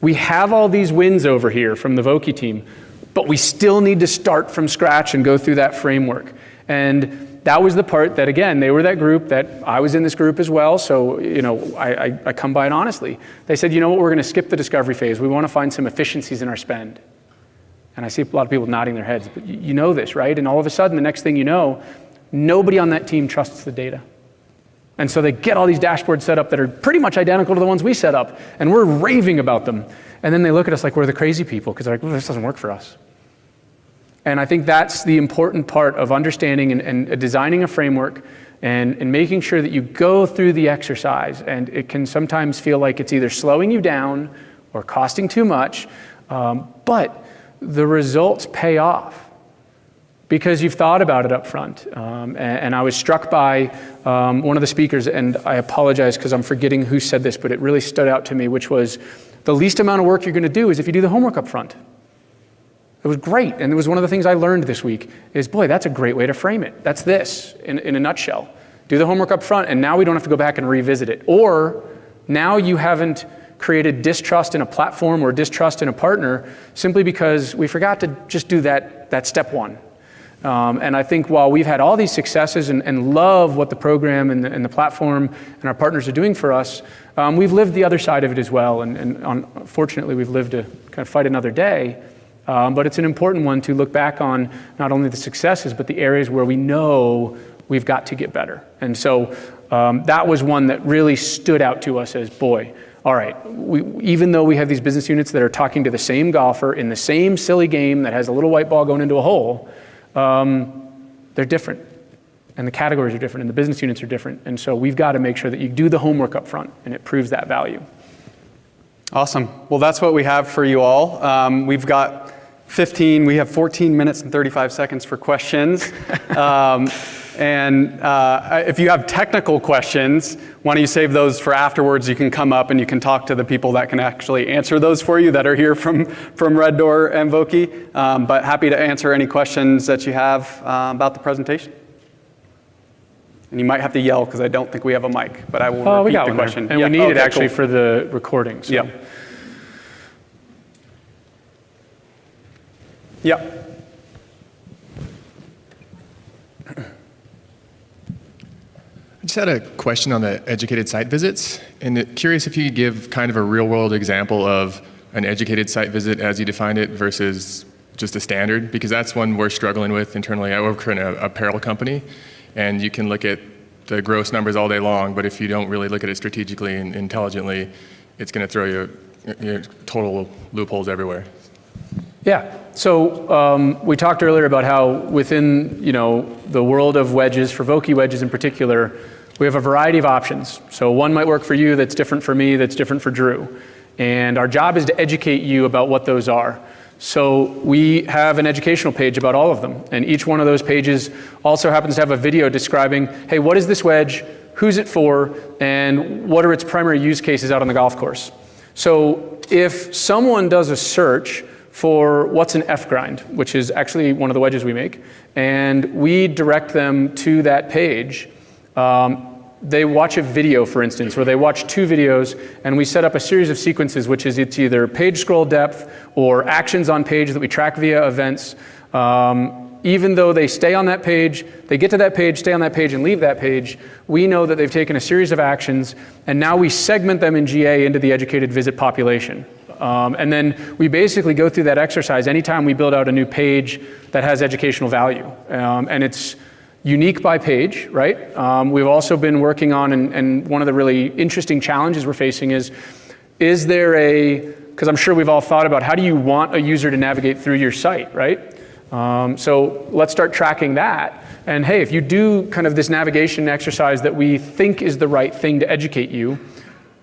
we have all these wins over here from the Vokey team, but we still need to start from scratch and go through that framework. And that was the part that, again, they were that group that I was in this group as well. So, I come by it honestly. They said, you know what, we're going to skip the discovery phase. We want to find some efficiencies in our spend. And I see a lot of people nodding their heads, but you know this, right? And all of a sudden, the next thing you know, nobody on that team trusts the data. And so they get all these dashboards set up that are pretty much identical to the ones we set up, and we're raving about them. And then they look at us like we're the crazy people, because they're like, well, this doesn't work for us. And I think that's the important part of understanding and designing a framework and making sure that you go through the exercise. And it can sometimes feel like it's either slowing you down or costing too much, but the results pay off because you've thought about it up front. And I was struck by one of the speakers, and I apologize because I'm forgetting who said this, but it really stood out to me, which was the least amount of work you're going to do is if you do the homework up front. It was great, and it was one of the things I learned this week is, boy, that's a great way to frame it. That's this, in a nutshell. Do the homework up front, and now we don't have to go back and revisit it. Or now you haven't created distrust in a platform or distrust in a partner simply because we forgot to just do that step one. And I think while we've had all these successes and love what the program and the platform and our partners are doing for us, we've lived the other side of it as well, and unfortunately we've lived to kind of fight another day. But it's an important one to look back on not only the successes, but the areas where we know we've got to get better. And so that was one that really stood out to us as, boy, all right, even though we have these business units that are talking to the same golfer in the same silly game that has a little white ball going into a hole, they're different. And the categories are different, and the business units are different. And so we've got to make sure that you do the homework up front, and it proves that value. Awesome. Well, that's what we have for you all. We have 14 minutes and 35 seconds for questions. If you have technical questions, why don't you save those for afterwards? You can come up and you can talk to the people that can actually answer those for you that are here from Red Door and Vokey. But happy to answer any questions that you have about the presentation. And you might have to yell because I don't think we have a mic, but I will repeat the question. And we need it actually for the recording. So. Yep. Yep. I just had a question on the educated site visits, and curious if you could give kind of a real-world example of an educated site visit as you defined it versus just a standard, because that's one we're struggling with internally. I work for an apparel company, and you can look at the gross numbers all day long, but if you don't really look at it strategically and intelligently, it's going to throw you total loopholes everywhere. Yeah. So we talked earlier about how within the world of wedges, for Vokey wedges in particular, we have a variety of options. So one might work for you that's different for me, that's different for Drew. And our job is to educate you about what those are. So we have an educational page about all of them. And each one of those pages also happens to have a video describing, hey, what is this wedge? Who's it for? And what are its primary use cases out on the golf course? So if someone does a search for what's an F-grind, which is actually one of the wedges we make, and we direct them to that page, they watch a video, for instance, or they watch two videos, and we set up a series of sequences, which is it's either page scroll depth or actions on page that we track via events. Even though they stay on that page, they get to that page, stay on that page, and leave that page, we know that they've taken a series of actions, and now we segment them in GA into the educated visit population. And then we basically go through that exercise anytime we build out a new page that has educational value. And it's unique by page, right? We've also been working on, and one of the really interesting challenges we're facing is there because I'm sure we've all thought about how do you want a user to navigate through your site, right? So let's start tracking that. And hey, if you do kind of this navigation exercise that we think is the right thing to educate you,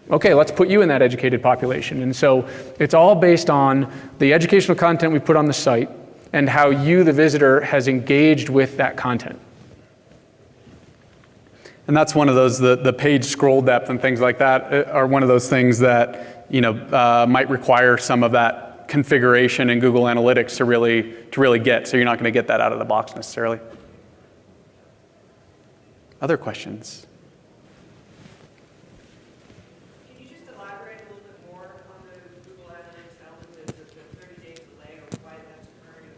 okay, let's put you in that educated population. And so it's all based on the educational content we put on the site and how you, the visitor, has engaged with that content. And that's one of those, the page scroll depth and things like that are one of those things that might require some of that configuration in Google Analytics to really get. So you're not going to get that out of the box necessarily. Other questions? Can you just elaborate a little bit more on the Google Analytics element, the 30-day delay, or why that's occurring?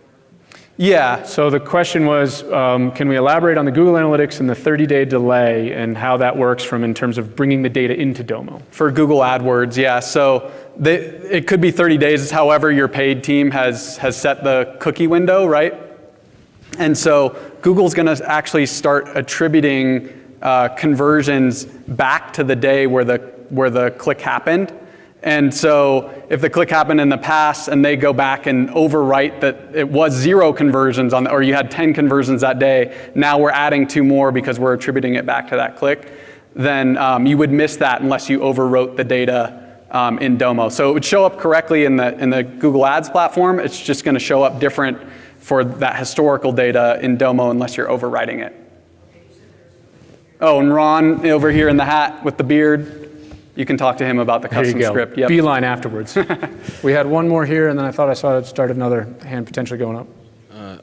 Yeah. So the question was, can we elaborate on the Google Analytics and the 30-day delay and how that works in terms of bringing the data into Domo? For Google AdWords, yeah. So it could be 30 days, however your paid team has set the cookie window, right? And so Google's going to actually start attributing conversions back to the day where the click happened. And so if the click happened in the past and they go back and overwrite that it was 0 conversions or you had 10 conversions that day, now we're adding 2 more because we're attributing it back to that click, then you would miss that unless you overwrote the data in Domo. So it would show up correctly in the Google Ads platform. It's just going to show up different for that historical data in Domo unless you're overwriting it. Oh, and Ron over here in the hat with the beard, you can talk to him about the custom script. Yep. Beeline afterwards. We had one more here, and then I thought I saw it start another hand potentially going up.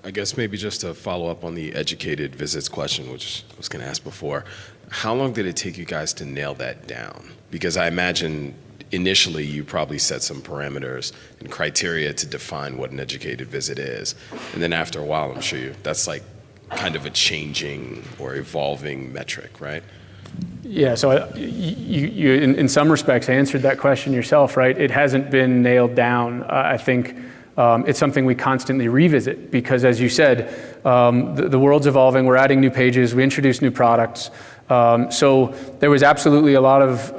I guess maybe just to follow up on the educated visits question, which I was going to ask before. How long did it take you guys to nail that down? Because I imagine initially you probably set some parameters and criteria to define what an educated visit is. And then after a while, I'm sure that's like kind of a changing or evolving metric, right? Yeah, so you in some respects answered that question yourself, right? It hasn't been nailed down. I think it's something we constantly revisit because, as you said, the world's evolving. We're adding new pages. We introduce new products. So there was absolutely a lot of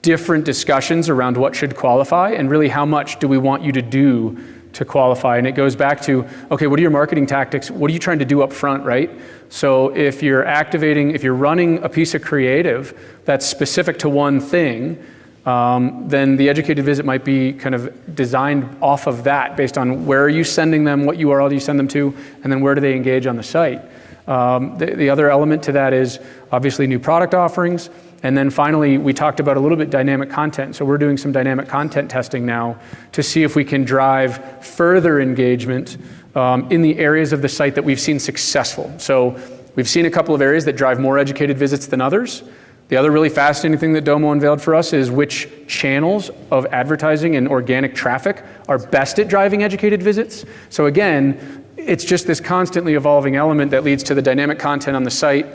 different discussions around what should qualify and really how much do we want you to do to qualify. And it goes back to, okay, what are your marketing tactics? What are you trying to do up front, right? So if you're running a piece of creative that's specific to one thing, then the educated visit might be kind of designed off of that based on where are you sending them, what URL do you send them to, and then where do they engage on the site. The other element to that is obviously new product offerings. And then finally, we talked about a little bit dynamic content. So we're doing some dynamic content testing now to see if we can drive further engagement in the areas of the site that we've seen successful. So we've seen a couple of areas that drive more educated visits than others. The other really fascinating thing that Domo unveiled for us is which channels of advertising and organic traffic are best at driving educated visits. So again, it's just this constantly evolving element that leads to the dynamic content on the site.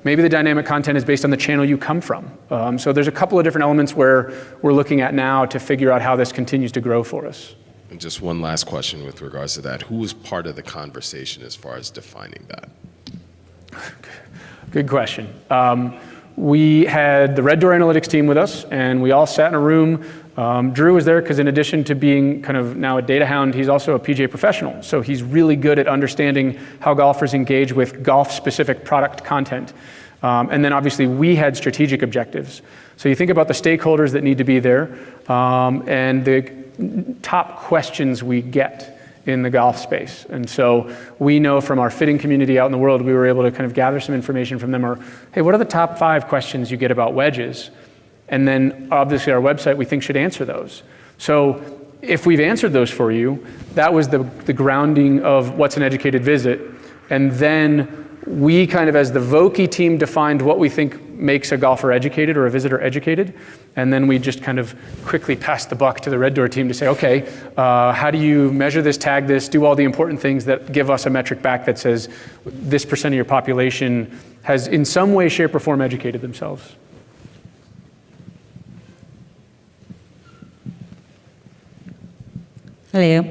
Maybe the dynamic content is based on the channel you come from. So there's a couple of different elements where we're looking at now to figure out how this continues to grow for us. And just one last question with regards to that. Who was part of the conversation as far as defining that? Good question. We had the Red Door Analytics team with us, and we all sat in a room. Drew was there because in addition to being kind of now a data hound, he's also a PGA professional. So he's really good at understanding how golfers engage with golf-specific product content. And then obviously we had strategic objectives. So you think about the stakeholders that need to be there and the top questions we get in the golf space. And so we know from our fitting community out in the world, we were able to kind of gather some information from them or, hey, what are the top 5 questions you get about wedges? And then obviously our website we think should answer those. So if we've answered those for you, that was the grounding of what's an educated visit. And then we kind of as the Vokey team defined what we think makes a golfer educated or a visitor educated. And then we just kind of quickly passed the buck to the Red Door team to say, okay, how do you measure this, tag this, do all the important things that give us a metric back that says this % of your population has in some way, shape, or form educated themselves. Hello.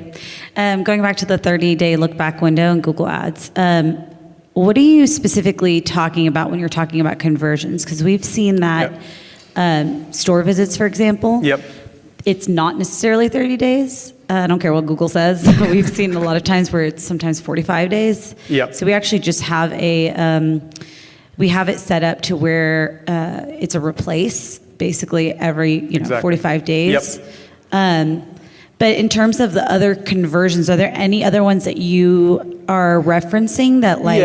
Going back to the 30-day look-back window in Google Ads, what are you specifically talking about when you're talking about conversions? Because we've seen that store visits, for example, it's not necessarily 30 days. I don't care what Google says. We've seen a lot of times where it's sometimes 45 days. So we actually just have we have it set up to where it's a replace basically every 45 days. But in terms of the other conversions, are there any other ones that you are referencing that like?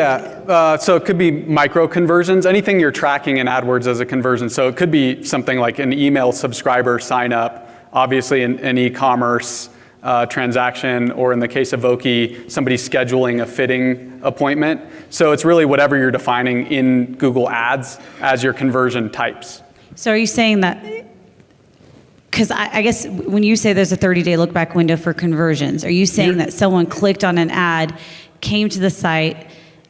So it could be micro conversions, anything you're tracking in AdWords as a conversion. So it could be something like an email subscriber sign up, obviously an e-commerce transaction, or in the case of Vokey, somebody scheduling a fitting appointment. So it's really whatever you're defining in Google Ads as your conversion types. So are you saying that? Because I guess when you say there's a 30-day look-back window for conversions, are you saying that someone clicked on an ad, came to the site,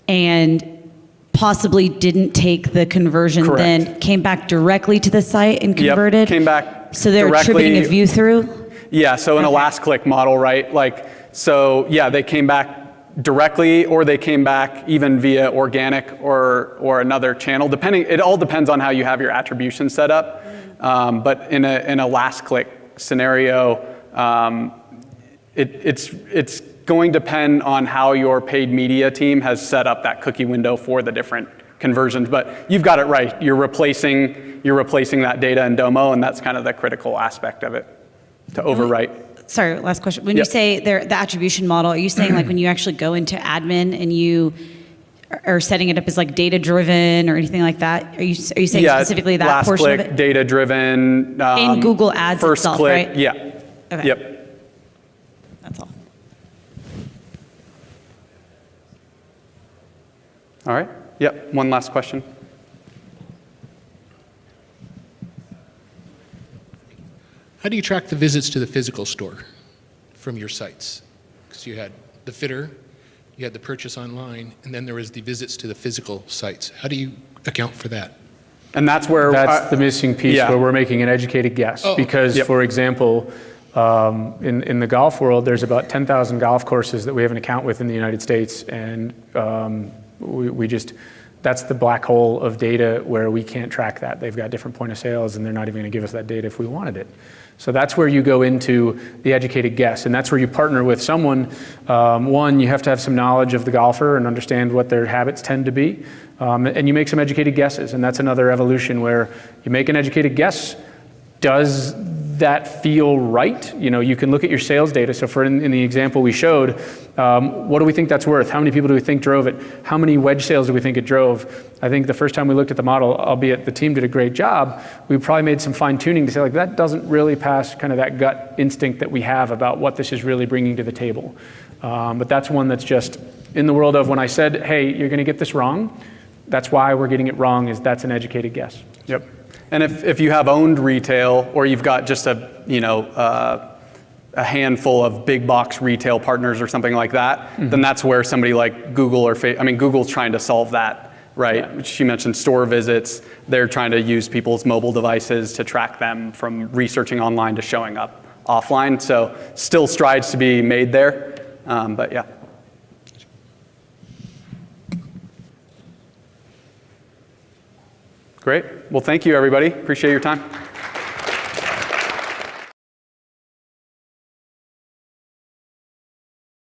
and possibly didn't take the conversion, then came back directly to the site and converted? Came back So they're directly, attributing a view through? Yeah, so in a last click model, right? Like, so yeah, they came back directly, or they came back even via organic or another channel. It all depends on how you have your attribution set up. But in a last click scenario, it's going to depend on how your paid media team has set up that cookie window for the different conversions. But you've got it right. You're replacing that data in Domo, and that's kind of the critical aspect of it, to overwrite. Sorry, last question. When you say the attribution model, are you saying like when you actually go into admin and you are setting it up as like data driven or anything like that? Are you saying specifically that last portion click, of it? data driven. In Google Ads first itself, click, right? Yeah. Okay. Yep. That's all. All right. Yep. One last question. How do you track the visits to the physical store from your sites? Because you had the fitter, you had the purchase online, and then there was the visits to the physical sites. How do you account for that? And that's where That's the missing piece yeah. where we're making an educated guess. Oh. Because, Yep. for example, in the golf world, there's about 10,000 golf courses that we have an account with in the United States, and that's the black hole of data where we can't track that. They've got different point of sales, and they're not even going to give us that data if we wanted it. So that's where you go into the educated guess, and that's where you partner with someone. One, you have to have some knowledge of the golfer and understand what their habits tend to be, and you make some educated guesses, and that's another evolution where you make an educated guess. Does that feel right? You know, you can look at your sales data. So for in the example we showed, what do we think that's worth? How many people do we think drove it? How many wedge sales do we think it drove? I think the first time we looked at the model, albeit the team did a great job, we probably made some fine tuning to say like that doesn't really pass kind of that gut instinct that we have about what this is really bringing to the table. But that's one that's just in the world of when I said, hey, you're going to get this wrong. That's why we're getting it wrong, is that's an educated guess. Yep. And if you have owned retail, or you've got just a handful of big box retail partners or something like that, then that's where somebody like Google or Google's trying to solve that, right? Yeah. She mentioned store visits. They're trying to use people's mobile devices to track them from researching online to showing up offline. So still strides to be made there, but yeah. Great. Well, thank you, everybody. Appreciate your time.